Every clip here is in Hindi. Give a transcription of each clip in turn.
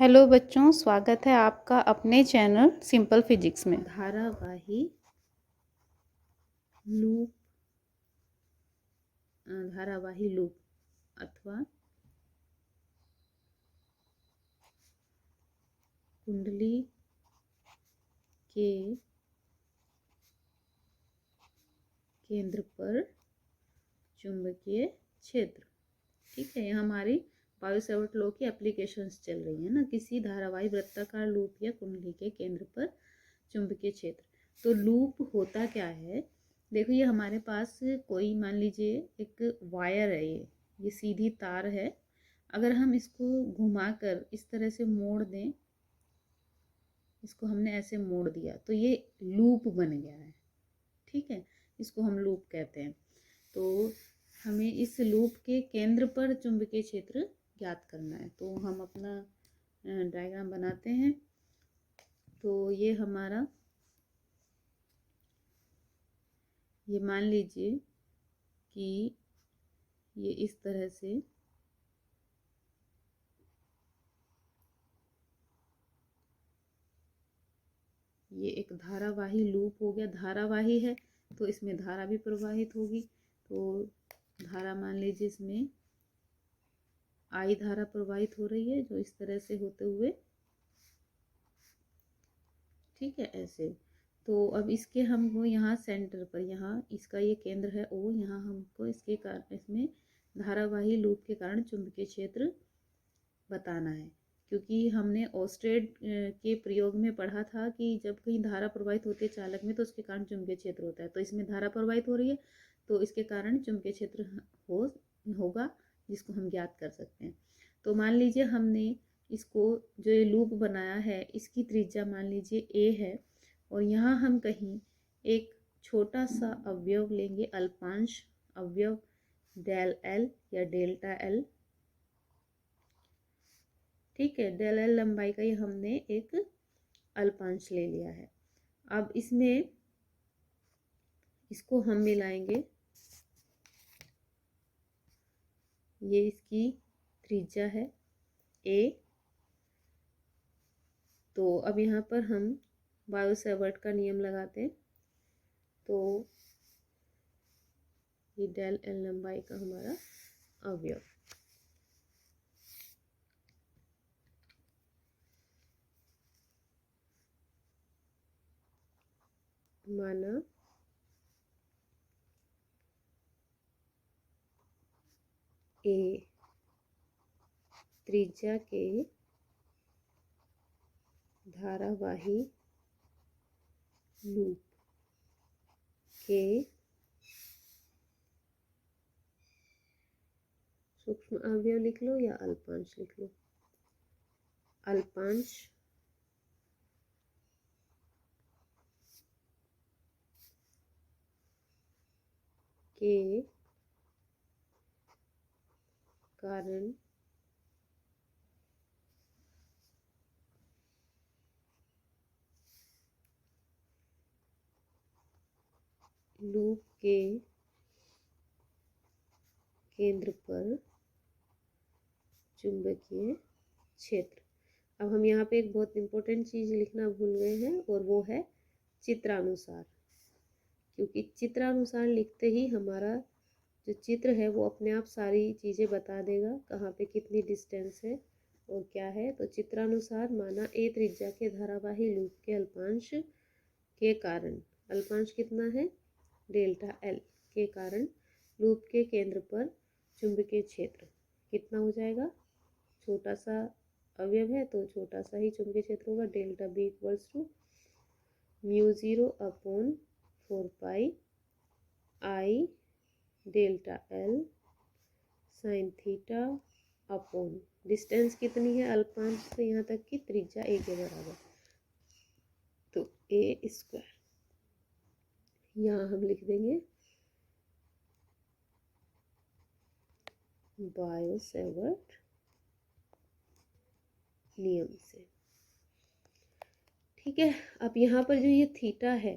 हेलो बच्चों, स्वागत है आपका अपने चैनल सिंपल फिजिक्स में। धारावाही लूप अथवा कुंडली के केंद्र पर चुंबकीय क्षेत्र। ठीक है, ये हमारी बायो-सैवर्ट लॉ की एप्लीकेशंस चल रही है ना। किसी धारावाही वृत्ताकार लूप या कुंडली के केंद्र पर चुंबकीय क्षेत्र। तो लूप होता क्या है, देखो ये हमारे पास कोई मान लीजिए एक वायर है, ये सीधी तार है। अगर हम इसको घुमाकर इस तरह से मोड़ दें, इसको हमने ऐसे मोड़ दिया तो ये लूप बन गया है। ठीक है, इसको हम लूप कहते हैं। तो हमें इस लूप के केंद्र पर चुंबकीय क्षेत्र ज्ञात करना है। तो हम अपना डायग्राम बनाते हैं। तो ये हमारा, ये मान लीजिए कि ये इस तरह से ये एक धारावाही लूप हो गया। धारावाही है तो इसमें धारा भी प्रवाहित होगी। तो धारा मान लीजिए इसमें आई धारा प्रवाहित हो रही है, जो इस तरह से होते हुए, ठीक है, ऐसे। तो अब इसके हमको यहाँ सेंटर पर, यहाँ इसका ये केंद्र है ओ, यहाँ हमको इसके कारण, इसमें धारावाही लूप के कारण चुंबकीय क्षेत्र बताना है। क्योंकि हमने ऑस्टेड के प्रयोग में पढ़ा था कि जब कहीं धारा प्रवाहित होती है चालक में तो उसके कारण चुंबकीय क्षेत्र होता है। तो इसमें धारा प्रवाहित हो रही है तो इसके कारण चुंबकीय क्षेत्र होगा, जिसको हम ज्ञात कर सकते हैं। तो मान लीजिए हमने इसको, जो ये लूप बनाया है, इसकी त्रिज्या मान लीजिए ए है, और यहाँ हम कहीं एक छोटा सा अवयव लेंगे, अल्पांश अवयव डेल एल या डेल्टा एल। ठीक है, डेल एल लंबाई का ही हमने एक अल्पांश ले लिया है। अब इसमें इसको हम मिलाएंगे, ये इसकी त्रिज्या है ए। तो अब यहाँ पर हम बायो-सैवर्ट का नियम लगाते हैं। तो ये डेल एल लंबाई का हमारा अवयव, माना ए त्रिज्या के धारावाही लूप के सूक्ष्म अवयव लिख लो या अल्पांश लिख लो, अल्पांश के कारण लूप के केंद्र पर चुंबकीय क्षेत्र। अब हम यहाँ पे एक बहुत इंपॉर्टेंट चीज़ लिखना भूल गए हैं, और वो है चित्रानुसार। क्योंकि चित्रानुसार लिखते ही हमारा जो चित्र है वो अपने आप सारी चीज़ें बता देगा, कहाँ पे कितनी डिस्टेंस है और क्या है। तो चित्रानुसार माना ए त्रिज्या के धारावाही लूप के अल्पांश के कारण, अल्पांश कितना है, डेल्टा एल, के कारण लूप के केंद्र पर चुंबकीय क्षेत्र कितना हो जाएगा। छोटा सा अवयव है तो छोटा सा ही चुंबकीय क्षेत्र होगा। Delta B equals to mu 0 upon 4 pi I delta L sine theta upon distance कितनी है अल्पांश से यहाँ तक की, त्रिज्या ए के बराबर, तो ए स्क्वायर। यहाँ हम लिख देंगे बायो-सैवर्ट नियम से। ठीक है, अब यहाँ पर जो ये थीटा है,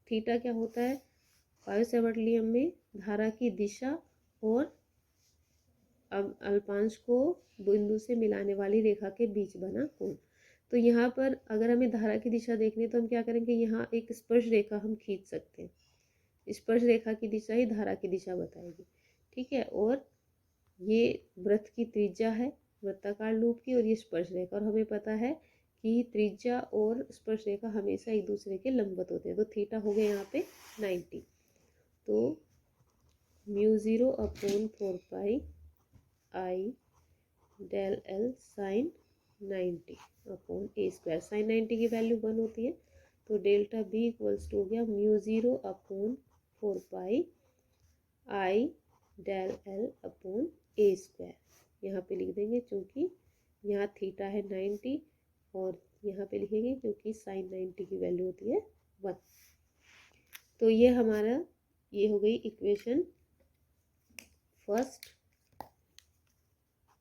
थीटा क्या होता है, बायो-सैवर्ट नियम में धारा की दिशा और अब अल्पांश को बिंदु से मिलाने वाली रेखा के बीच बना कोण। तो यहाँ पर अगर हमें धारा की दिशा देखनी है तो हम क्या करेंगे, यहाँ एक स्पर्श रेखा हम खींच सकते हैं। स्पर्श रेखा की दिशा ही धारा की दिशा बताएगी, ठीक है। और ये वृत्त की त्रिज्या है, वृत्ताकार लूप की, और ये स्पर्श रेखा। और हमें पता है कि त्रिज्या और स्पर्श रेखा हमेशा एक दूसरे के लंबवत होते हैं। तो थीटा हो गया यहाँ पे 90। तो μ0 अपॉन 4 पाई आई डेल एल साइन 90 अपॉन ए स्क्वायर। साइन 90 की वैल्यू 1 होती है, तो डेल्टा बी इक्वल्स टू हो गया μ0 अपॉन 4 पाई आई डेल एल अपॉन ए स्क्वायर। यहाँ पे लिख देंगे क्योंकि यहाँ थीटा है 90, और यहाँ पे लिखेंगे क्योंकि साइन 90 की वैल्यू होती है 1। तो ये हमारा ये हो गई इक्वेशन फर्स्ट,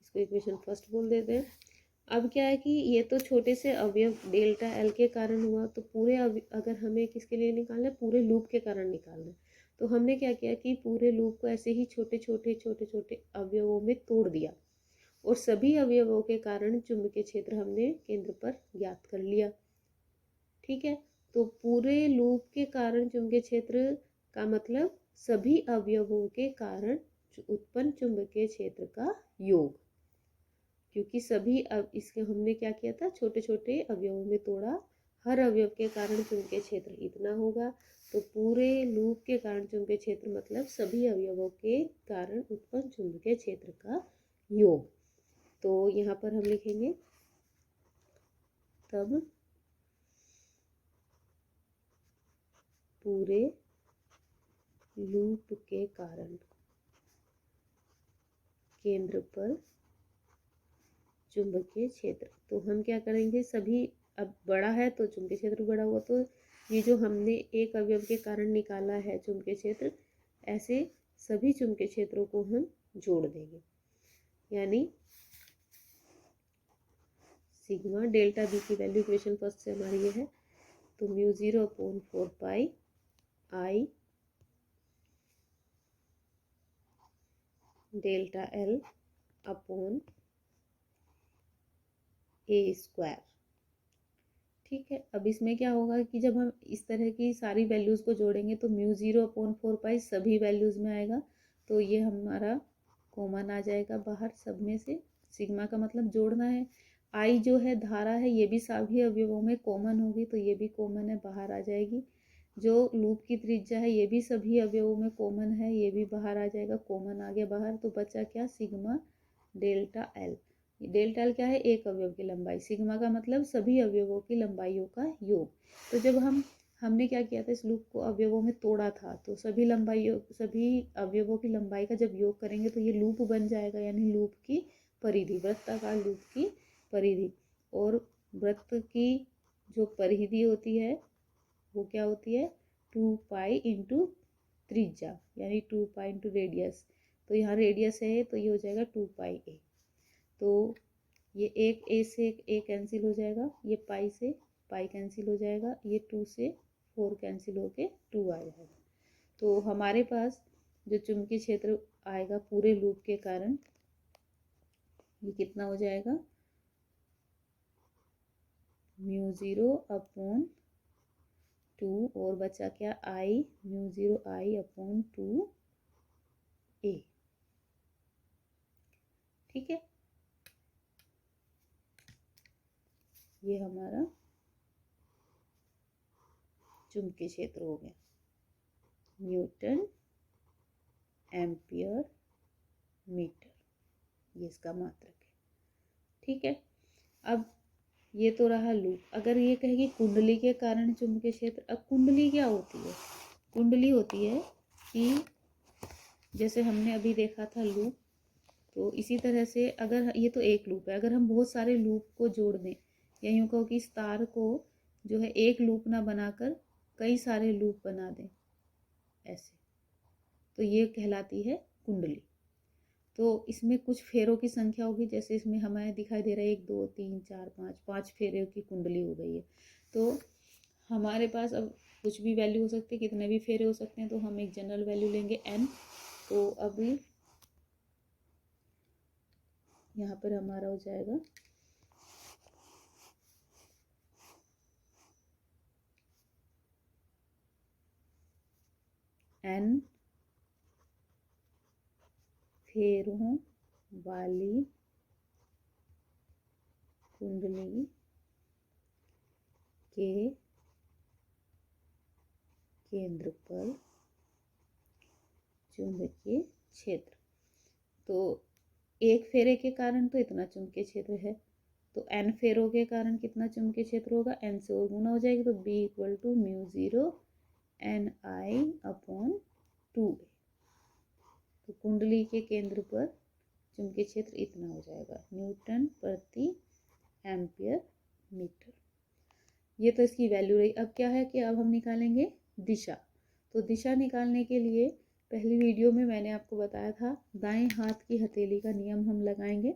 इसको इक्वेशन फर्स्ट बोल देते हैं। अब क्या है कि ये तो छोटे से अवयव डेल्टा एल के कारण हुआ, तो पूरे अगर हमें किसके लिए निकालना है, पूरे लूप के कारण निकालना है। तो हमने क्या किया कि पूरे लूप को ऐसे ही छोटे छोटे अवयवों में तोड़ दिया, और सभी अवयवों के कारण चुंबकीय क्षेत्र हमने केंद्र पर ज्ञात कर लिया, ठीक है। तो पूरे लूप के कारण चुंबकीय क्षेत्र का मतलब सभी अवयवों के कारण उत्पन्न चुंबकीय क्षेत्र का योग, क्योंकि सभी अब इसके हमने क्या किया था, छोटे छोटे अवयवों में तोड़ा। हर अवयव के कारण चुंबकीय क्षेत्र इतना होगा, तो पूरे लूप के कारण चुंबकीय क्षेत्र मतलब सभी अवयवों के कारण उत्पन्न चुंबकीय क्षेत्र का योग। तो यहाँ पर हम लिखेंगे तब पूरे लूप के कारण केंद्र पर चुंबकीय क्षेत्र। तो हम क्या करेंगे, सभी अब बड़ा है तो चुंबकीय क्षेत्र बड़ा हुआ, तो ये जो हमने एक अवयव के कारण निकाला है चुंबकीय क्षेत्र, ऐसे सभी चुंबकीय क्षेत्रों को हम जोड़ देंगे, यानी सिग्मा डेल्टा बी की वैल्यू इक्वेशन फर्स्ट से हमारी ये है। तो μ0 upon 4 pi I delta L upon A square, ठीक है। अब इसमें क्या होगा कि जब हम इस तरह की सारी वैल्यूज़ को जोड़ेंगे तो μ0 अपॉन 4 पाई सभी वैल्यूज़ में आएगा, तो ये हमारा कॉमन आ जाएगा बाहर सब में से। सिग्मा का मतलब जोड़ना है। आई जो है धारा है, ये भी सभी अवयवों में कॉमन होगी, तो ये भी कॉमन है, बाहर आ जाएगी। जो लूप की त्रिज्या है ये भी सभी अवयवों में कॉमन है, ये भी बाहर आ जाएगा, कॉमन आ गया बाहर। तो बचा क्या, sigma delta L. Delta L क्या है, एक अवयव की लंबाई। सिग्मा का मतलब सभी अवयवों की लंबाइयों का योग। तो जब हमने क्या किया था, इस लूप को अवयवों में तोड़ा था, तो सभी अवयवों की लंबाई का जब योग करेंगे तो ये लूप बन जाएगा, यानी लूप की परिधि, वृत्ताकार लूप की परिधि। और वृत्त की जो परिधि होती है वो क्या होती है, 2 पाई इंटू त्रिज्या, यानी 2 पाई इंटू रेडियस। तो यहाँ रेडियस है तो ये हो जाएगा 2 पाई ए। तो ये एक ए से एक ए कैंसिल हो जाएगा, ये पाई से पाई कैंसिल हो जाएगा, ये 2 से 4 कैंसिल होके 2 आ जाएगा। तो हमारे पास जो चुंबकीय क्षेत्र आएगा पूरे लूप के कारण, ये कितना हो जाएगा, μ0 अपॉन 2, और बचा क्या, आई, μ0 आई अपॉन 2 ए, ठीक है। ये हमारा चुंबकीय क्षेत्र हो गया, न्यूटन एम्पियर मीटर, ये इसका मात्रक है, ठीक है। अब ये तो रहा लूप। अगर ये कहेगी कुंडली के कारण चुंबकीय क्षेत्र, अब कुंडली क्या होती है, कुंडली होती है कि जैसे हमने अभी देखा था लूप, तो इसी तरह से अगर ये तो एक लूप है, अगर हम बहुत सारे लूप को जोड़ दें, या यूँ कहो कि इस तार को जो है एक लूप ना बनाकर कई सारे लूप बना दें ऐसे, तो ये कहलाती है कुंडली। तो इसमें कुछ फेरों की संख्या होगी, जैसे इसमें हमें दिखाई दे रहा है 1 2 3 4 5, 5 फेरों की कुंडली हो गई है। तो हमारे पास अब कुछ भी वैल्यू हो सकती है, कितने भी फेरे हो सकते हैं, तो हम एक जनरल वैल्यू लेंगे n। तो अभी यहाँ पर हमारा हो जाएगा n फेरों वाली कुंडली के केंद्र पर चुंबकीय क्षेत्र। तो एक फेरे के कारण तो इतना चुंबकीय क्षेत्र है, तो n फेरों के कारण कितना चुंबकीय क्षेत्र होगा, n से और गुना हो जाएगी, तो B इक्वल टू μ0 Ni/2a। तो कुंडली के केंद्र पर चुंबकीय क्षेत्र इतना हो जाएगा, न्यूटन प्रति एम्पियर मीटर। ये तो इसकी वैल्यू रही। अब क्या है कि अब हम निकालेंगे दिशा। तो दिशा निकालने के लिए पहली वीडियो में मैंने आपको बताया था दाएं हाथ की हथेली का नियम हम लगाएंगे।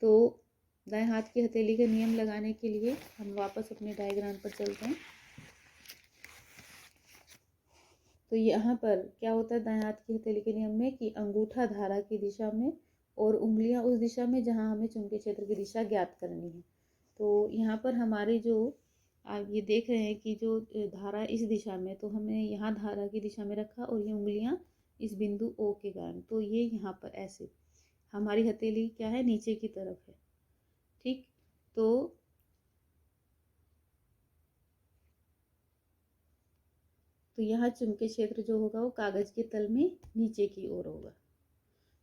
तो दाएं हाथ की हथेली का नियम लगाने के लिए हम वापस अपने डायग्राम पर चलते हैं। तो यहाँ पर क्या होता है दाएं हाथ की हथेली के नियम में कि अंगूठा धारा की दिशा में और उंगलियां उस दिशा में जहाँ हमें चुंबकीय क्षेत्र की दिशा ज्ञात करनी है। तो यहाँ पर हमारी जो आप ये देख रहे हैं कि जो धारा इस दिशा में, तो हमने यहाँ धारा की दिशा में रखा और ये उंगलियां इस बिंदु O के कारण, तो ये यहाँ पर ऐसे हमारी हथेली क्या है, नीचे की तरफ है। ठीक, तो यहाँ चुंबकीय क्षेत्र जो होगा वो कागज के तल में नीचे की ओर होगा।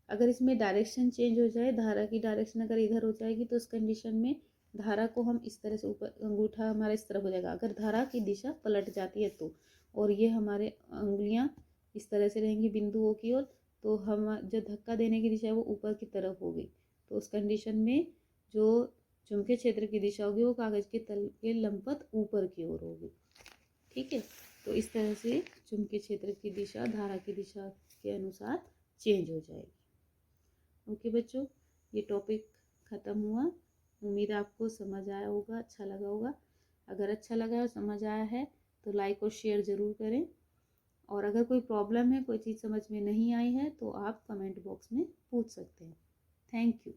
अगर इसमें डायरेक्शन चेंज हो जाए, धारा की डायरेक्शन अगर इधर हो जाएगी, तो उस कंडीशन में धारा को हम इस तरह से ऊपर, अंगूठा हमारा इस तरफ हो जाएगा। अगर धारा की दिशा पलट जाती है तो, और ये हमारे उंगलियां इस तरह से रहेंगी बिंदुओं की ओर, तो हम जो धक्का देने की दिशा है वो ऊपर की तरफ होगी। तो उस कंडीशन में जो चुंबकीय क्षेत्र की दिशा होगी वो कागज के तल के लंबवत ऊपर की ओर होगी। ठीक है, तो इस तरह से चुंबकीय क्षेत्र की दिशा धारा की दिशा के अनुसार चेंज हो जाएगी। ओके बच्चों, ये टॉपिक ख़त्म हुआ। उम्मीद आपको समझ आया होगा, अच्छा लगा होगा। अगर अच्छा लगा और समझ आया है तो लाइक और शेयर ज़रूर करें। और अगर कोई प्रॉब्लम है, कोई चीज़ समझ में नहीं आई है, तो आप कमेंट बॉक्स में पूछ सकते हैं। Thank you.